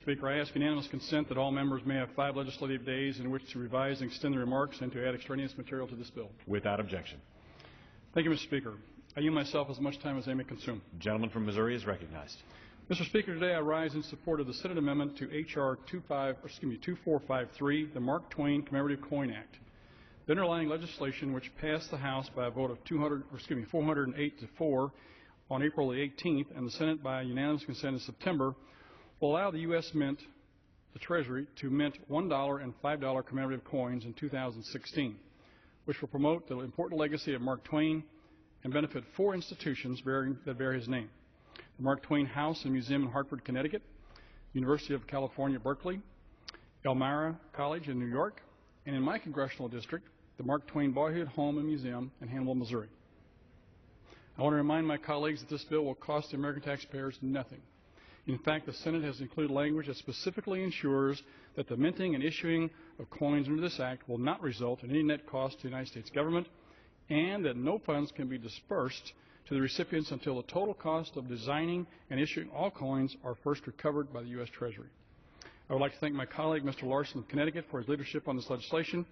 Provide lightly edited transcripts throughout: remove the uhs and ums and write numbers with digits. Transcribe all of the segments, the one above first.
Speaker, I ask unanimous consent that all members may have 5 legislative days in which to revise and extend their remarks and to add extraneous material to this bill. Without objection. Thank you, Mr. Speaker. I yield myself as much time as I may consume. The gentleman from Missouri is recognized. Mr. Speaker, today I rise in support of the Senate amendment to H.R. 2453, the Mark Twain Commemorative Coin Act. The underlying legislation, which passed the House by a vote of 408 to 4 on April the 18th and the Senate by unanimous consent in September, will allow the U.S. Mint, the Treasury, to mint $1 and $5 commemorative coins in 2016, which will promote the important legacy of Mark Twain and benefit 4 institutions that bear his name: the Mark Twain House and Museum in Hartford, Connecticut, University of California, Berkeley, Elmira College in New York, and in my congressional district, the Mark Twain Boyhood Home and Museum in Hannibal, Missouri. I want to remind my colleagues that this bill will cost the American taxpayers nothing. In fact, the Senate has included language that specifically ensures that the minting and issuing of coins under this act will not result in any net cost to the United States government, and that no funds can be dispersed to the recipients until the total cost of designing and issuing all coins are first recovered by the U.S. Treasury. I would like to thank my colleague, Mr. Larson of Connecticut, for his leadership on this legislation.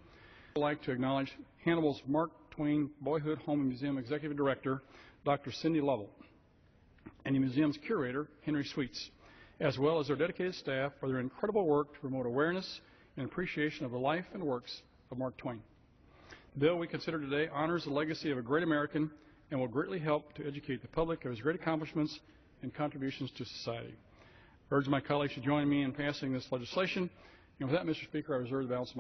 I would like to acknowledge Hannibal's Mark Twain Boyhood Home and Museum Executive Director, Dr. Cindy Lovell, and the museum's curator, Henry Sweets, as well as their dedicated staff for their incredible work to promote awareness and appreciation of the life and works of Mark Twain. The bill we consider today honors the legacy of a great American and will greatly help to educate the public of his great accomplishments and contributions to society. I urge my colleagues to join me in passing this legislation. And with that, Mr. Speaker, I reserve the balance of my